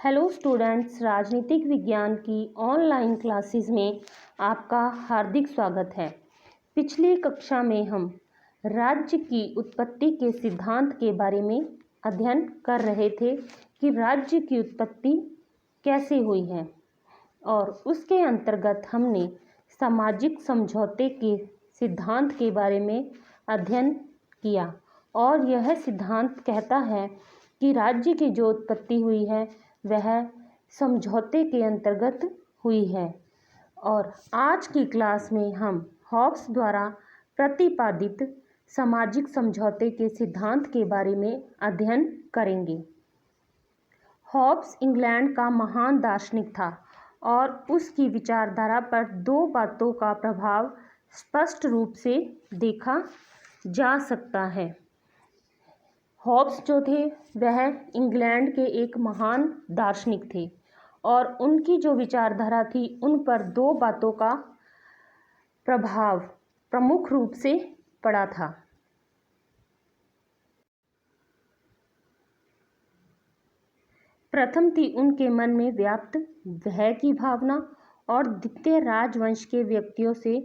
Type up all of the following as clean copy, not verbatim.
Hello students, राजनीतिक विज्ञान की ऑनलाइन क्लासेस में आपका हार्दिक स्वागत है। पिछली कक्षा में हम राज्य की उत्पत्ति के सिद्धांत के बारे में अध्ययन कर रहे थे कि राज्य की उत्पत्ति कैसे हुई है और उसके अंतर्गत हमने सामाजिक समझौते के सिद्धांत के बारे में अध्ययन किया और यह सिद्धांत कहता है कि राज्य की जो उत्पत्ति हुई है वह समझौते के अंतर्गत हुई है। और आज की क्लास में हम हॉब्स द्वारा प्रतिपादित सामाजिक समझौते के सिद्धांत के बारे में अध्ययन करेंगे। हॉब्स इंग्लैंड का महान दार्शनिक था और उसकी विचारधारा पर दो बातों का प्रभाव स्पष्ट रूप से देखा जा सकता है। हॉब्स जो थे वह इंग्लैंड के एक महान दार्शनिक थे और उनकी जो विचारधारा थी उन पर दो बातों का प्रभाव प्रमुख रूप से पड़ा था। प्रथम थी उनके मन में व्याप्त भय की भावना और द्वितीय राजवंश के व्यक्तियों से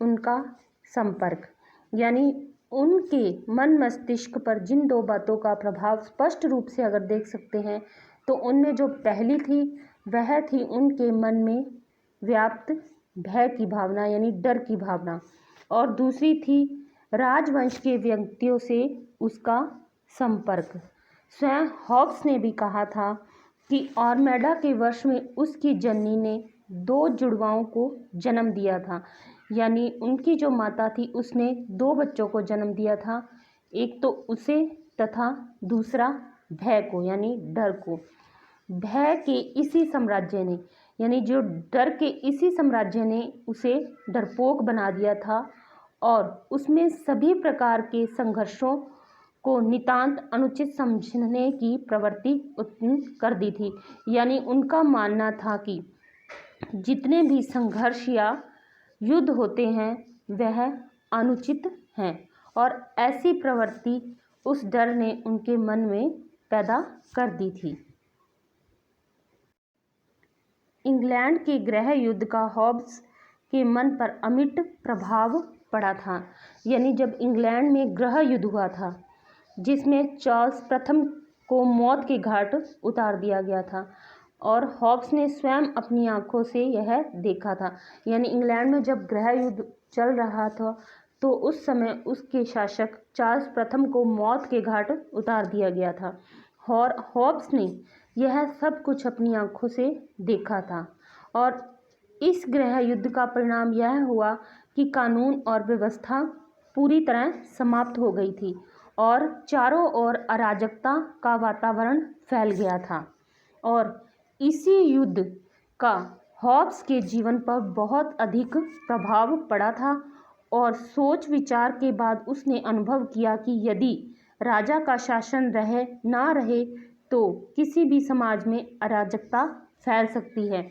उनका संपर्क, यानी उनके मन मस्तिष्क पर जिन दो बातों का प्रभाव स्पष्ट रूप से अगर देख सकते हैं तो उनमें जो पहली थी वह थी उनके मन में व्याप्त भय की भावना यानी डर की भावना, और दूसरी थी राजवंश के व्यक्तियों से उसका संपर्क। स्वयं हॉब्स ने भी कहा था कि आर्मेडा के वर्ष में उसकी जननी ने दो जुड़वाओं को जन्म दिया था, यानी उनकी जो माता थी उसने दो बच्चों को जन्म दिया था, एक तो उसे तथा दूसरा भय को यानी डर को। भय के इसी साम्राज्य ने यानी जो डर के इसी साम्राज्य ने उसे डरपोक बना दिया था और उसमें सभी प्रकार के संघर्षों को नितांत अनुचित समझने की प्रवृत्ति उत्पन्न कर दी थी। यानी उनका मानना था कि जितने भी संघर्ष या युद्ध होते हैं वह अनुचित हैं और ऐसी प्रवृत्ति उस डर ने उनके मन में पैदा कर दी थी। इंग्लैंड के गृह युद्ध का हॉब्स के मन पर अमिट प्रभाव पड़ा था। यानी जब इंग्लैंड में गृह युद्ध हुआ था जिसमें चार्ल्स प्रथम को मौत के घाट उतार दिया गया था और हॉब्स ने स्वयं अपनी आंखों से यह देखा था। यानी इंग्लैंड में जब गृह युद्ध चल रहा था तो उस समय उसके शासक चार्ल्स प्रथम को मौत के घाट उतार दिया गया था और हॉब्स ने यह सब कुछ अपनी आंखों से देखा था। और इस गृह युद्ध का परिणाम यह हुआ कि कानून और व्यवस्था पूरी तरह समाप्त हो गई थी और चारों ओर अराजकता का वातावरण फैल गया था। और इसी युद्ध का हॉब्स के जीवन पर बहुत अधिक प्रभाव पड़ा था और सोच विचार के बाद उसने अनुभव किया कि यदि राजा का शासन रहे ना रहे तो किसी भी समाज में अराजकता फैल सकती है।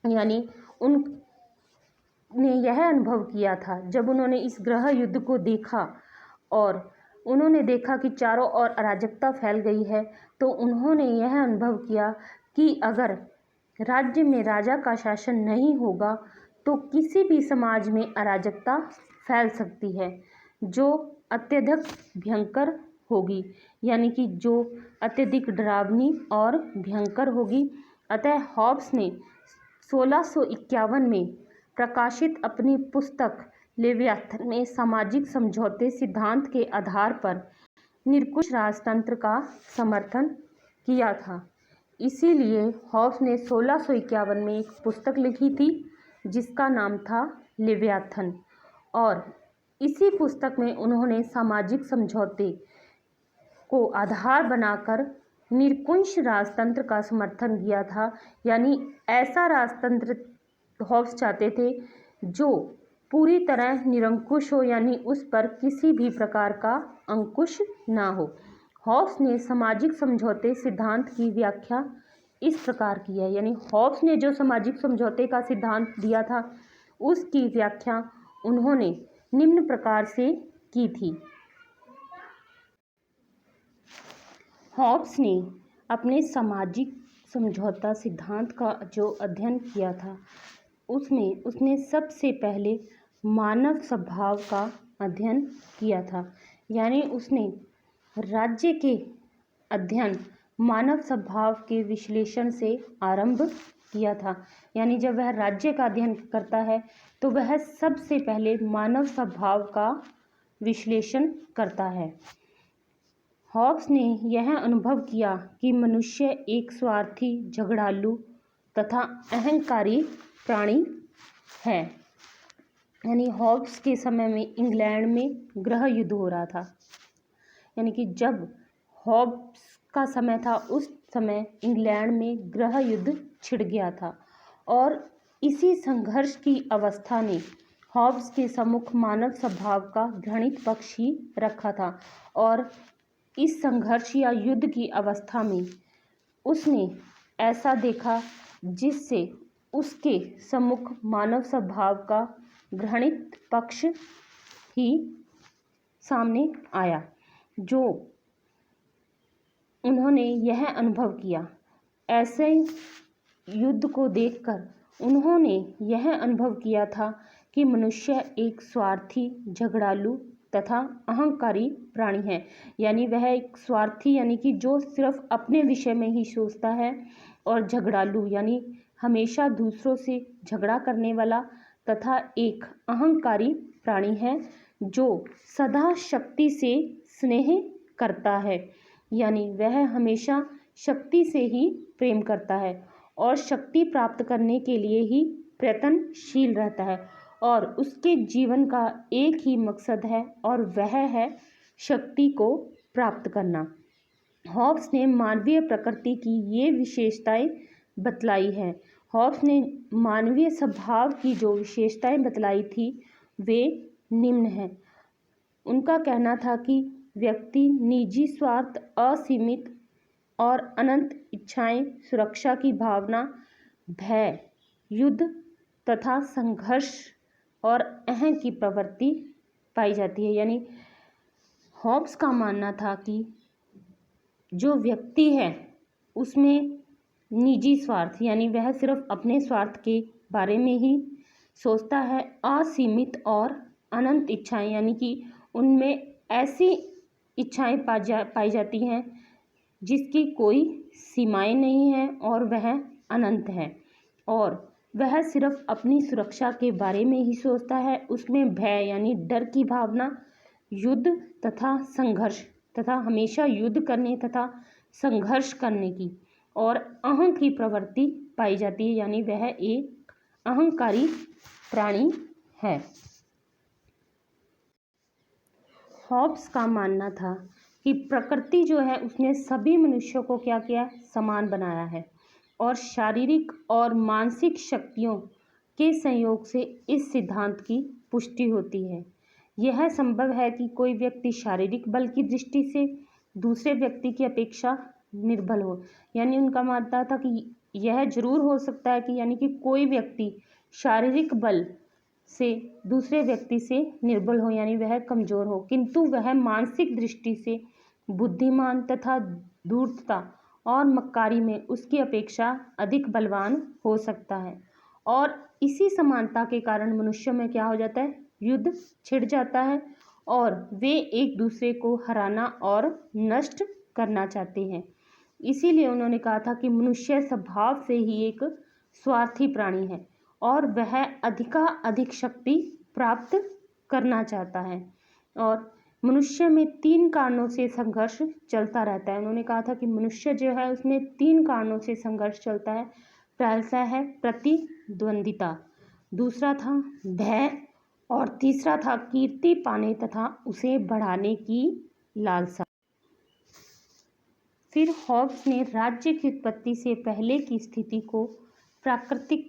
यानी उन्होंने यह अनुभव किया था जब उन्होंने इस गृह युद्ध को देखा और उन्होंने देखा कि चारों ओर अराजकता फैल गई है, तो उन्होंने यह अनुभव किया कि अगर राज्य में राजा का शासन नहीं होगा तो किसी भी समाज में अराजकता फैल सकती है जो अत्यधिक भयंकर होगी, यानी कि जो अत्यधिक डरावनी और भयंकर होगी। अतः हॉब्स ने 1651 में प्रकाशित अपनी पुस्तक लेवियाथन में सामाजिक समझौते सिद्धांत के आधार पर निरंकुश राजतंत्र का समर्थन किया था। इसीलिए हॉब्स ने 1651 में एक पुस्तक लिखी थी जिसका नाम था लेवियाथन और इसी पुस्तक में उन्होंने सामाजिक समझौते को आधार बनाकर निरंकुश राजतंत्र का समर्थन किया था। यानी ऐसा राजतंत्र हॉब्स चाहते थे जो पूरी तरह निरंकुश हो, यानी उस पर किसी भी प्रकार का अंकुश ना हो। हॉब्स ने सामाजिक समझौते सिद्धांत की व्याख्या इस प्रकार की है, यानी हॉब्स ने जो सामाजिक समझौते का सिद्धांत दिया था उसकी व्याख्या उन्होंने निम्न प्रकार से की थी। हॉब्स ने अपने सामाजिक समझौता सिद्धांत का जो अध्ययन किया था उसमें उसने सबसे पहले मानव स्वभाव का अध्ययन किया था। यानी उसने राज्य के अध्ययन मानव स्वभाव के विश्लेषण से आरंभ किया था। यानी जब वह राज्य का अध्ययन करता है तो वह सबसे पहले मानव स्वभाव का विश्लेषण करता है। हॉब्स ने यह अनुभव किया कि मनुष्य एक स्वार्थी, झगड़ालू तथा अहंकारी प्राणी है। यानी हॉब्स के समय में इंग्लैंड में गृह युद्ध हो रहा था। यानी कि जब हॉब्स का समय था उस समय इंग्लैंड में गृह युद्ध छिड़ गया था और इसी संघर्ष की अवस्था ने हॉब्स के सम्मुख मानव स्वभाव का घृणित पक्ष ही रखा था और इस संघर्ष या युद्ध की अवस्था में उसने ऐसा देखा जिससे उसके सम्मुख मानव स्वभाव का घृणित पक्ष ही सामने आया। जो उन्होंने यह अनुभव किया, ऐसे युद्ध को देखकर उन्होंने यह अनुभव किया था कि मनुष्य एक स्वार्थी, झगड़ालू तथा अहंकारी प्राणी है। यानी वह एक स्वार्थी यानी कि जो सिर्फ अपने विषय में ही सोचता है और झगड़ालू यानी हमेशा दूसरों से झगड़ा करने वाला तथा एक अहंकारी प्राणी है जो सदा शक्ति से स्नेह करता है। यानी वह हमेशा शक्ति से ही प्रेम करता है और शक्ति प्राप्त करने के लिए ही प्रयत्नशील रहता है और उसके जीवन का एक ही मकसद है और वह है शक्ति को प्राप्त करना। हॉब्स ने मानवीय प्रकृति की ये विशेषताएं बतलाई है। हॉब्स ने मानवीय स्वभाव की जो विशेषताएं बतलाई थी वे निम्न हैं। उनका कहना था कि व्यक्ति निजी स्वार्थ, असीमित और अनंत इच्छाएं, सुरक्षा की भावना, भय, युद्ध तथा संघर्ष और अहं की प्रवृत्ति पाई जाती है। यानी हॉब्स का मानना था कि जो व्यक्ति है उसमें निजी स्वार्थ यानी वह सिर्फ अपने स्वार्थ के बारे में ही सोचता है, असीमित और अनंत इच्छाएं यानी कि उनमें ऐसी इच्छाएं पाई जाती हैं जिसकी कोई सीमाएं नहीं हैं और वह अनंत है और वह सिर्फ अपनी सुरक्षा के बारे में ही सोचता है। उसमें भय यानी डर की भावना, युद्ध तथा संघर्ष तथा हमेशा युद्ध करने तथा संघर्ष करने की और अहं की प्रवृत्ति पाई जाती है। यानी वह एक अहंकारी प्राणी है। हॉब्स का मानना था कि प्रकृति जो है उसने सभी मनुष्यों को क्या किया, समान बनाया है और शारीरिक और मानसिक शक्तियों के संयोग से इस सिद्धांत की पुष्टि होती है। यह संभव है कि कोई व्यक्ति शारीरिक बल की दृष्टि से दूसरे व्यक्ति की अपेक्षा निर्बल हो। यानी उनका मानना था कि यह जरूर हो सकता है कि यानी कि कोई व्यक्ति शारीरिक बल से दूसरे व्यक्ति से निर्बल हो यानी वह कमज़ोर हो, किंतु वह मानसिक दृष्टि से बुद्धिमान तथा धूर्तता और मक्कारी में उसकी अपेक्षा अधिक बलवान हो सकता है। और इसी समानता के कारण मनुष्य में क्या हो जाता है, युद्ध छिड़ जाता है और वे एक दूसरे को हराना और नष्ट करना चाहते हैं। इसीलिए उन्होंने कहा था कि मनुष्य स्वभाव से ही एक स्वार्थी प्राणी है और वह अधिक शक्ति प्राप्त करना चाहता है और मनुष्य में 3 कारणों से संघर्ष चलता रहता है। उन्होंने कहा था कि मनुष्य जो है उसमें 3 कारणों से संघर्ष चलता है। पहला है प्रतिद्वंदिता, दूसरा था भय और तीसरा था कीर्ति पाने तथा उसे बढ़ाने की लालसा। फिर हॉब्स ने राज्य की उत्पत्ति से पहले की स्थिति को प्राकृतिक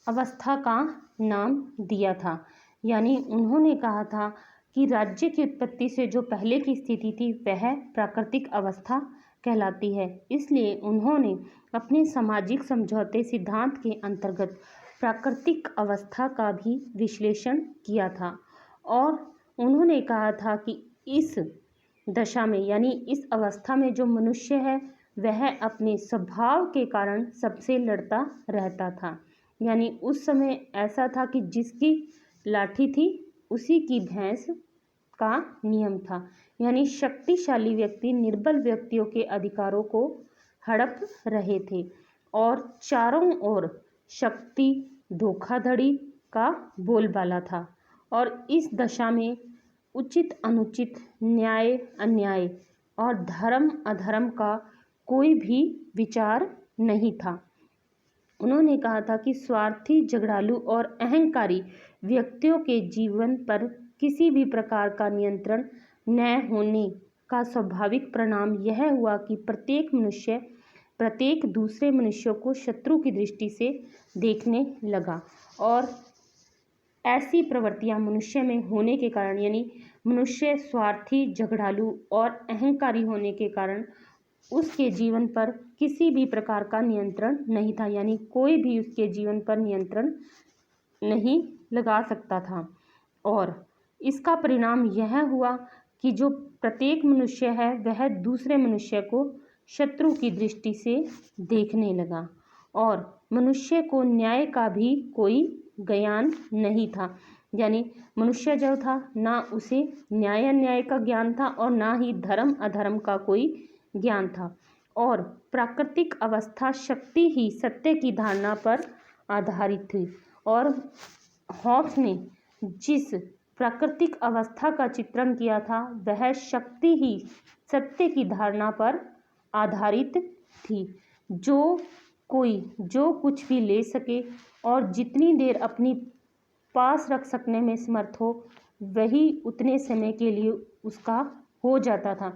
अवस्था का नाम दिया था। यानी उन्होंने कहा था कि राज्य की उत्पत्ति से जो पहले की स्थिति थी वह प्राकृतिक अवस्था कहलाती है। इसलिए उन्होंने अपने सामाजिक समझौते सिद्धांत के अंतर्गत प्राकृतिक अवस्था का भी विश्लेषण किया था और उन्होंने कहा था कि इस दशा में यानी इस अवस्था में जो मनुष्य है वह अपने स्वभाव के कारण सबसे लड़ता रहता था। यानी उस समय ऐसा था कि जिसकी लाठी थी उसी की भैंस का नियम था। यानी शक्तिशाली व्यक्ति निर्बल व्यक्तियों के अधिकारों को हड़प रहे थे और चारों ओर शक्ति धोखाधड़ी का बोलबाला था। और इस दशा में उचित अनुचित, न्याय अन्याय और धर्म अधर्म का कोई भी विचार नहीं था। उन्होंने कहा था कि स्वार्थी, झगड़ालू और अहंकारी व्यक्तियों के जीवन पर किसी भी प्रकार का नियंत्रण न होने का स्वाभाविक परिणाम यह हुआ कि प्रत्येक मनुष्य प्रत्येक दूसरे मनुष्यों को शत्रु की दृष्टि से देखने लगा। और ऐसी प्रवृत्तियां मनुष्य में होने के कारण, यानी मनुष्य स्वार्थी, झगड़ालू और अहंकारी होने के कारण उसके जीवन पर किसी भी प्रकार का नियंत्रण नहीं था। यानी कोई भी उसके जीवन पर नियंत्रण नहीं लगा सकता था। और इसका परिणाम यह हुआ कि जो प्रत्येक मनुष्य है वह दूसरे मनुष्य को शत्रु की दृष्टि से देखने लगा और मनुष्य को न्याय का भी कोई ज्ञान नहीं था। यानी मनुष्य जो था ना उसे न्याय अन्याय का ज्ञान था और ना ही धर्म अधर्म का कोई ज्ञान था। और प्राकृतिक अवस्था शक्ति ही सत्य की धारणा पर आधारित थी। और हॉब्स ने जिस प्राकृतिक अवस्था का चित्रण किया था वह शक्ति ही सत्य की धारणा पर आधारित थी। जो कोई जो कुछ भी ले सके और जितनी देर अपनी पास रख सकने में समर्थ हो वही उतने समय के लिए उसका हो जाता था।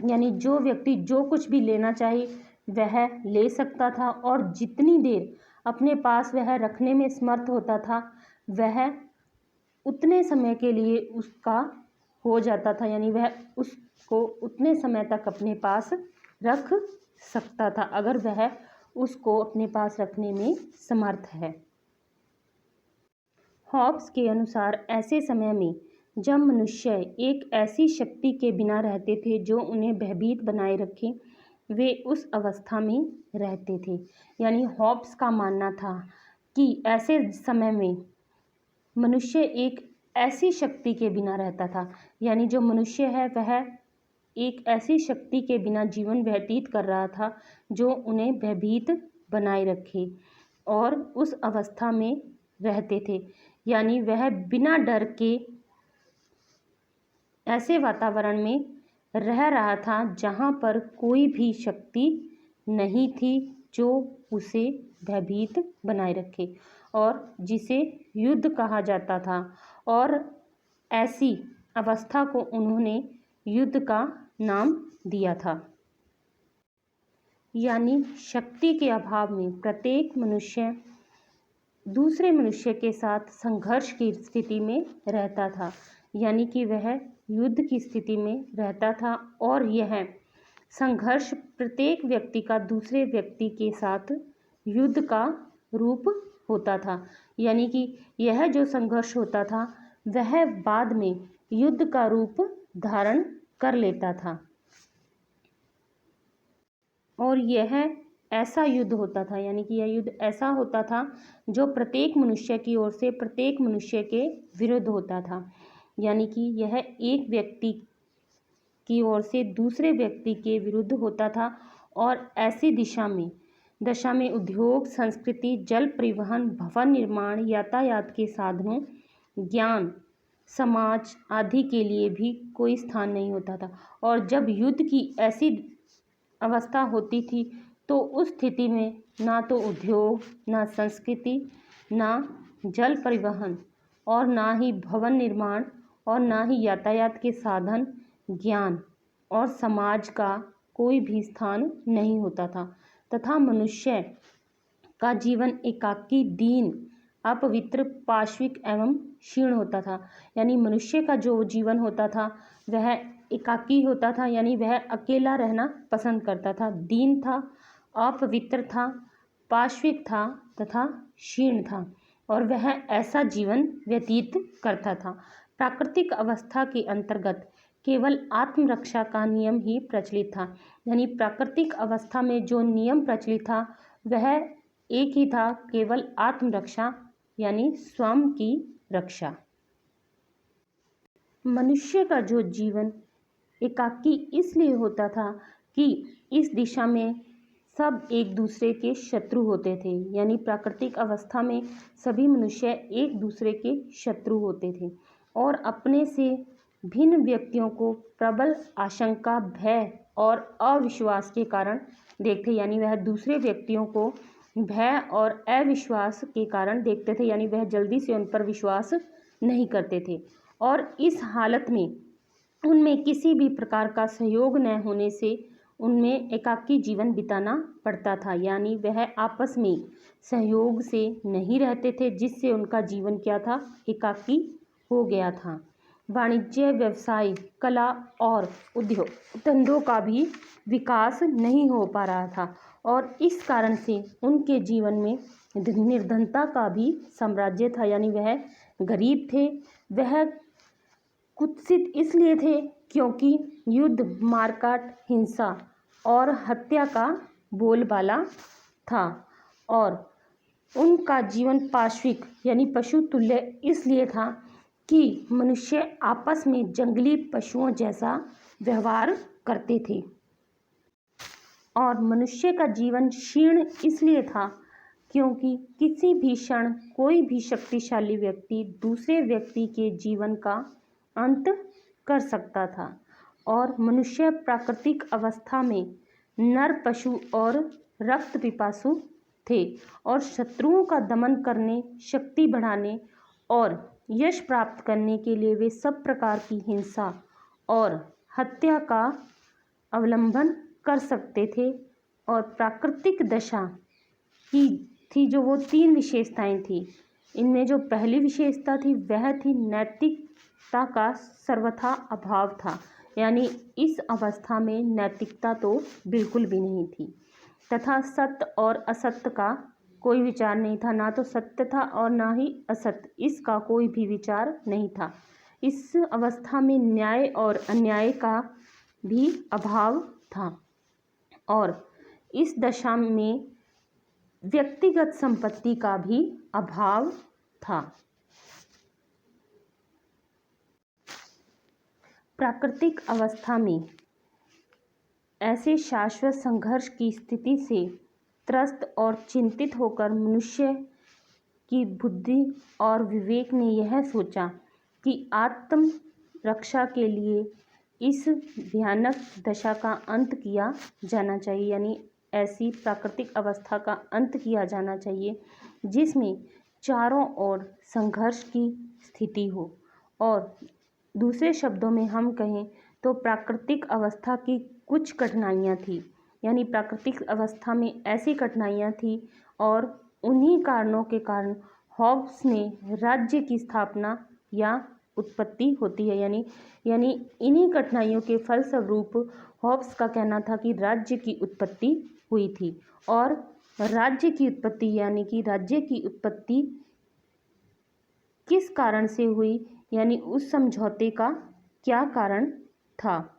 यानी जो व्यक्ति जो कुछ भी लेना चाहे वह ले सकता था और जितनी देर अपने पास वह रखने में समर्थ होता था वह उतने समय के लिए उसका हो जाता था। यानी वह उसको उतने समय तक अपने पास रख सकता था अगर वह उसको अपने पास रखने में समर्थ है। हॉब्स के अनुसार ऐसे समय में जब मनुष्य एक ऐसी शक्ति के बिना रहते थे जो उन्हें भयभीत बनाए रखे, वे उस अवस्था में रहते थे। यानी हॉब्स का मानना था कि ऐसे समय में मनुष्य एक ऐसी शक्ति के बिना रहता था। यानी जो मनुष्य है वह एक ऐसी शक्ति के बिना जीवन व्यतीत कर रहा था जो उन्हें भयभीत बनाए रखे और उस अवस्था में रहते थे। यानी वह बिना डर के ऐसे वातावरण में रह रहा था जहाँ पर कोई भी शक्ति नहीं थी जो उसे भयभीत बनाए रखे और जिसे युद्ध कहा जाता था। और ऐसी अवस्था को उन्होंने युद्ध का नाम दिया था। यानी शक्ति के अभाव में प्रत्येक मनुष्य दूसरे मनुष्य के साथ संघर्ष की स्थिति में रहता था। यानी कि वह युद्ध की स्थिति में रहता था और यह संघर्ष प्रत्येक व्यक्ति का दूसरे व्यक्ति के साथ युद्ध का रूप होता था। यानी कि यह जो संघर्ष होता था वह बाद में युद्ध का रूप धारण कर लेता था। और यह ऐसा युद्ध होता था, यानी कि यह युद्ध ऐसा होता था जो प्रत्येक मनुष्य की ओर से प्रत्येक मनुष्य के विरुद्ध होता था। यानी कि यह एक व्यक्ति की ओर से दूसरे व्यक्ति के विरुद्ध होता था। और ऐसी दशा में उद्योग, संस्कृति, जल परिवहन, भवन निर्माण, यातायात के साधनों, ज्ञान, समाज आदि के लिए भी कोई स्थान नहीं होता था। और जब युद्ध की ऐसी अवस्था होती थी तो उस स्थिति में ना तो उद्योग, ना संस्कृति, ना जल परिवहन और ना ही भवन निर्माण और ना ही यातायात के साधन, ज्ञान और समाज का कोई भी स्थान नहीं होता था तथा मनुष्य का जीवन एकाकी, दीन, अपवित्र, पाशविक एवं क्षीण होता था। यानी मनुष्य का जो जीवन होता था वह एकाकी होता था। यानी वह अकेला रहना पसंद करता था, दीन था, अपवित्र था, पाशविक था तथा क्षीण था और वह ऐसा जीवन व्यतीत करता था। प्राकृतिक अवस्था के अंतर्गत केवल आत्मरक्षा का नियम ही प्रचलित था। यानी प्राकृतिक अवस्था में जो नियम प्रचलित था वह एक ही था, केवल आत्मरक्षा यानी स्वयं की रक्षा। मनुष्य का जो जीवन एकाकी इसलिए होता था कि इस दिशा में सब एक दूसरे के शत्रु होते थे। यानी प्राकृतिक अवस्था में सभी मनुष्य एक दूसरे के शत्रु होते थे और अपने से भिन्न व्यक्तियों को प्रबल आशंका, भय और अविश्वास के कारण देखते। यानी वह दूसरे व्यक्तियों को भय और अविश्वास के कारण देखते थे, यानी वह जल्दी से उन पर विश्वास नहीं करते थे और इस हालत में उनमें किसी भी प्रकार का सहयोग न होने से उनमें एकाकी जीवन बिताना पड़ता था। यानी वह आपस में सहयोग से नहीं रहते थे, जिससे उनका जीवन क्या था, एकाकी हो गया था। वाणिज्य, व्यवसाय, कला और उद्योग धंधों का भी विकास नहीं हो पा रहा था और इस कारण से उनके जीवन में निर्धनता का भी साम्राज्य था। यानी वह गरीब थे, वह कुत्सित इसलिए थे क्योंकि युद्ध, मारकाट, हिंसा और हत्या का बोलबाला था और उनका जीवन पाशविक यानी पशु तुल्य इसलिए था कि मनुष्य आपस में जंगली पशुओं जैसा व्यवहार करते थे और मनुष्य का जीवन क्षीण इसलिए था क्योंकि किसी भी क्षण कोई भी शक्तिशाली व्यक्ति दूसरे व्यक्ति के जीवन का अंत कर सकता था और मनुष्य प्राकृतिक अवस्था में नर पशु और रक्त पिपासु थे और शत्रुओं का दमन करने, शक्ति बढ़ाने और यश प्राप्त करने के लिए वे सब प्रकार की हिंसा और हत्या का अवलंबन कर सकते थे और प्राकृतिक दशा की थी जो वो 3 विशेषताएं थी। इनमें जो पहली विशेषता थी वह थी नैतिकता का सर्वथा अभाव था। यानी इस अवस्था में नैतिकता तो बिल्कुल भी नहीं थी तथा सत्य और असत्य का कोई विचार नहीं था। ना तो सत्य था और ना ही असत्य, इसका कोई भी विचार नहीं था। इस अवस्था में न्याय और अन्याय का भी अभाव था और इस दशा में व्यक्तिगत संपत्ति का भी अभाव था। प्राकृतिक अवस्था में ऐसे शाश्वत संघर्ष की स्थिति से त्रस्त और चिंतित होकर मनुष्य की बुद्धि और विवेक ने यह सोचा कि आत्म रक्षा के लिए इस भयानक दशा का अंत किया जाना चाहिए। यानी ऐसी प्राकृतिक अवस्था का अंत किया जाना चाहिए जिसमें चारों ओर संघर्ष की स्थिति हो और दूसरे शब्दों में हम कहें तो प्राकृतिक अवस्था की कुछ कठिनाइयाँ थी। यानी प्राकृतिक अवस्था में ऐसी कठिनाइयाँ थी और उन्हीं कारणों के कारण हॉब्स ने राज्य की स्थापना या उत्पत्ति होती है। यानी इन्हीं कठिनाइयों के फलस्वरूप हॉब्स का कहना था कि राज्य की उत्पत्ति हुई थी और राज्य की उत्पत्ति यानी कि राज्य की उत्पत्ति किस कारण से हुई, यानी उस समझौते का क्या कारण था।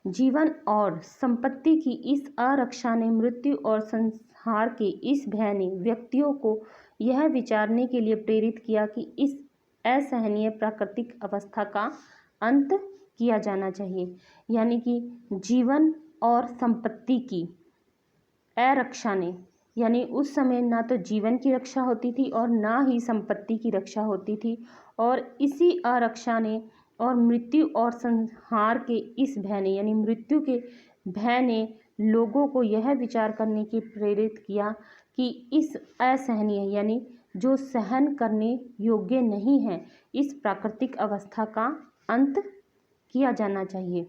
जीवन और संपत्ति की इस आरक्षा ने, मृत्यु और संहार के इस भय ने व्यक्तियों को यह विचारने के लिए प्रेरित किया कि इस असहनीय प्राकृतिक अवस्था का अंत किया जाना चाहिए। यानी कि जीवन और संपत्ति की अरक्षा ने, यानी उस समय ना तो जीवन की रक्षा होती थी और ना ही संपत्ति की रक्षा होती थी और इसी आरक्षा ने और मृत्यु और संहार के इस भय ने, यानी मृत्यु के भय ने लोगों को यह विचार करने की प्रेरित किया कि इस असहनीय यानी जो सहन करने योग्य नहीं है इस प्राकृतिक अवस्था का अंत किया जाना चाहिए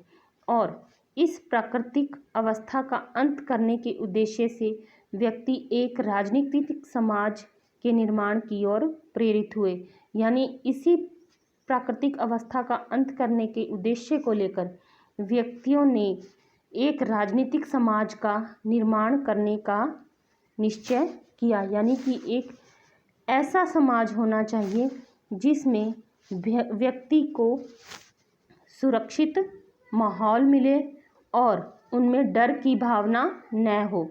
और इस प्राकृतिक अवस्था का अंत करने के उद्देश्य से व्यक्ति एक राजनीतिक समाज के निर्माण की ओर प्रेरित हुए। यानी इसी प्राकृतिक अवस्था का अंत करने के उद्देश्य को लेकर व्यक्तियों ने एक राजनीतिक समाज का निर्माण करने का निश्चय किया। यानी कि एक ऐसा समाज होना चाहिए जिसमें व्यक्ति को सुरक्षित माहौल मिले और उनमें डर की भावना न हो।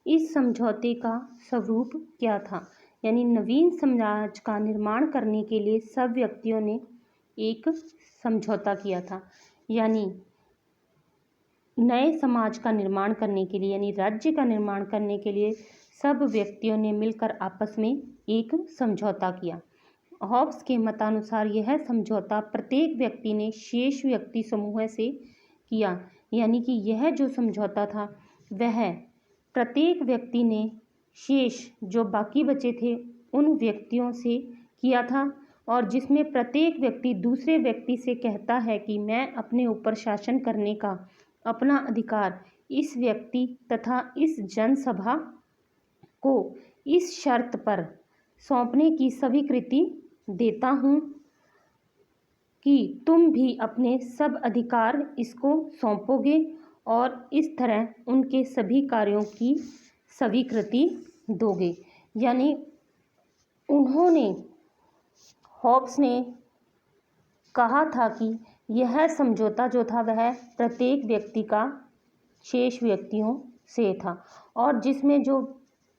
इस समझौते का स्वरूप क्या था? यानी नवीन समाज का निर्माण करने के लिए सब व्यक्तियों ने एक समझौता किया था। यानी नए समाज का निर्माण करने के लिए, यानी राज्य का निर्माण करने के लिए सब व्यक्तियों ने मिलकर आपस में एक समझौता किया। हॉब्स के मतानुसार यह समझौता प्रत्येक व्यक्ति ने शेष व्यक्ति समूह से किया। यानी कि यह जो समझौता था वह प्रत्येक व्यक्ति ने शेष जो बाकी बचे थे उन व्यक्तियों से किया था, और जिसमें प्रत्येक व्यक्ति दूसरे व्यक्ति से कहता है कि मैं अपने ऊपर शासन करने का अपना अधिकार इस व्यक्ति तथा इस जनसभा को इस शर्त पर सौंपने की स्वीकृति देता हूँ कि तुम भी अपने सब अधिकार इसको सौंपोगे और इस तरह उनके सभी कार्यों की स्वीकृति दोगे। यानी हॉब्स ने कहा था कि यह समझौता जो था वह प्रत्येक व्यक्ति का शेष व्यक्तियों से था, और जिसमें जो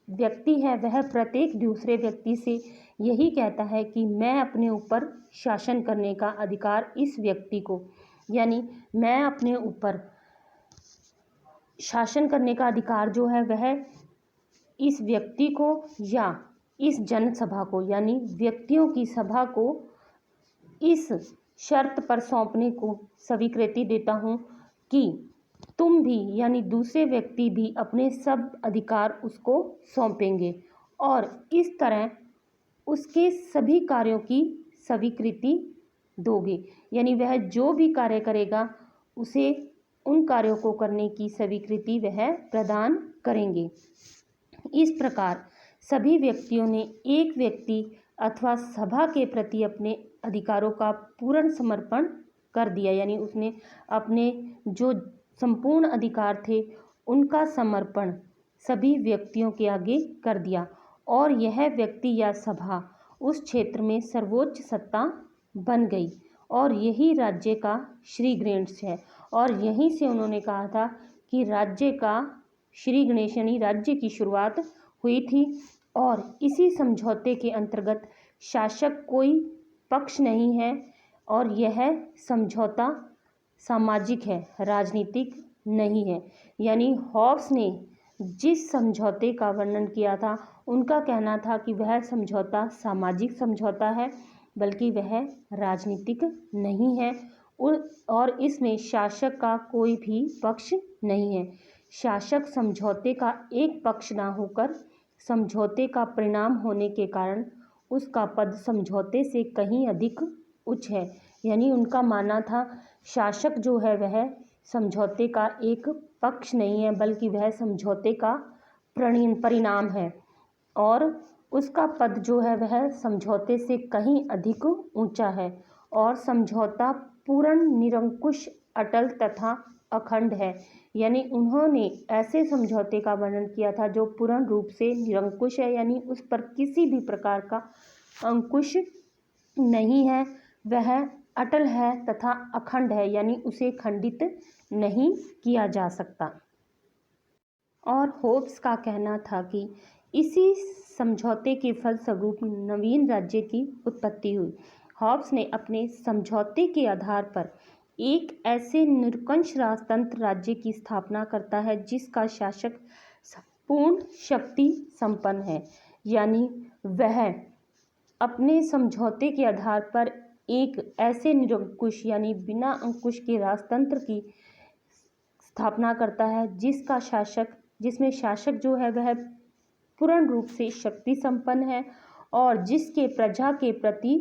व्यक्ति है वह प्रत्येक दूसरे व्यक्ति से यही कहता है कि मैं अपने ऊपर शासन करने का अधिकार इस व्यक्ति को, यानी मैं अपने ऊपर शासन करने का अधिकार जो है वह इस व्यक्ति को या इस जनसभा को, यानी व्यक्तियों की सभा को इस शर्त पर सौंपने को स्वीकृति देता हूँ कि तुम भी, यानी दूसरे व्यक्ति भी अपने सब अधिकार उसको सौंपेंगे और इस तरह उसके सभी कार्यों की स्वीकृति दोगे। यानी वह जो भी कार्य करेगा उसे उन कार्यों को करने की स्वीकृति वह प्रदान करेंगे। इस प्रकार सभी व्यक्तियों ने एक व्यक्ति अथवा सभा के प्रति अपने अधिकारों का पूर्ण समर्पण कर दिया। यानी उसने अपने जो संपूर्ण अधिकार थे उनका समर्पण सभी व्यक्तियों के आगे कर दिया, और यह व्यक्ति या सभा उस क्षेत्र में सर्वोच्च सत्ता बन गई और यही राज्य का श्री गणेश है। और यहीं से उन्होंने कहा था कि राज्य का श्री गणेश यानी राज्य की शुरुआत हुई थी। और इसी समझौते के अंतर्गत शासक कोई पक्ष नहीं है और यह समझौता सामाजिक है, राजनीतिक नहीं है। यानी हॉब्स ने जिस समझौते का वर्णन किया था उनका कहना था कि वह समझौता सामाजिक समझौता है, बल्कि वह राजनीतिक नहीं है और इसमें शासक का कोई भी पक्ष नहीं है। शासक समझौते का एक पक्ष ना होकर समझौते का परिणाम होने के कारण उसका पद समझौते से कहीं अधिक उच्च है। यानी उनका मानना था शासक जो है वह समझौते का एक पक्ष नहीं है, बल्कि वह समझौते का परिणाम है और उसका पद जो है वह समझौते से कहीं अधिक ऊंचा है। और समझौता पूर्ण, निरंकुश, अटल तथा अखंड है। यानी उन्होंने ऐसे समझौते का वर्णन किया था जो पूर्ण रूप से निरंकुश है, यानी उस पर किसी भी प्रकार का अंकुश नहीं है, वह अटल है तथा अखंड है, यानी उसे खंडित नहीं किया जा सकता। और होब्स का कहना था कि इसी समझौते के फलस्वरूप नवीन राज्य की उत्पत्ति हुई। हॉब्स ने अपने समझौते के आधार पर एक ऐसे निरंकुश राजतंत्र राज्य की स्थापना करता है जिसका शासक पूर्ण शक्ति संपन्न है। यानी वह अपने समझौते के आधार पर एक ऐसे निरंकुश यानी बिना अंकुश के राजतंत्र की स्थापना करता है जिसमें शासक जो है वह पूर्ण रूप से शक्ति संपन्न है और जिसके प्रजा के प्रति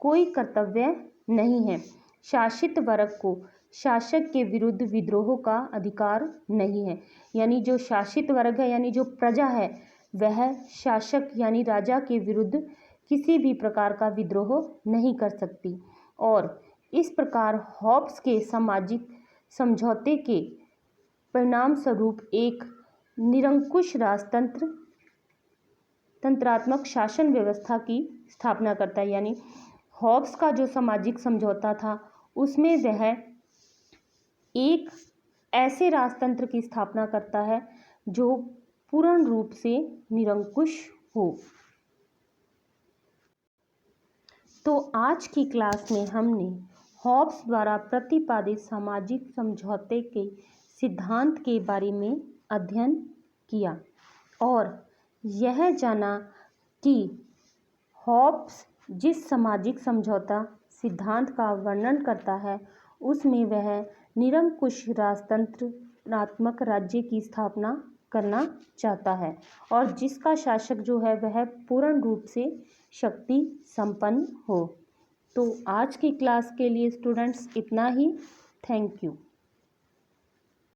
कोई कर्तव्य नहीं है। शासित वर्ग को शासक के विरुद्ध विद्रोह का अधिकार नहीं है। यानी जो शासित वर्ग है, यानी जो प्रजा है, वह शासक यानी राजा के विरुद्ध किसी भी प्रकार का विद्रोह नहीं कर सकती। और इस प्रकार हॉब्स के सामाजिक समझौते के परिणाम स्वरूप एक निरंकुश तंत्रात्मक शासन व्यवस्था की स्थापना करता है। यानी हॉब्स का जो सामाजिक समझौता था उसमें वह एक ऐसे राजतंत्र की स्थापना करता है जो पूर्ण रूप से निरंकुश हो। तो आज की क्लास में हमने हॉब्स द्वारा प्रतिपादित सामाजिक समझौते के सिद्धांत के बारे में अध्ययन किया और यह जाना कि हॉब्स जिस सामाजिक समझौता सिद्धांत का वर्णन करता है उसमें वह निरंकुश राजतंत्रात्मक राज्य की स्थापना करना चाहता है और जिसका शासक जो है वह पूर्ण रूप से शक्ति संपन्न हो। तो आज की क्लास के लिए स्टूडेंट्स इतना ही। Thank you.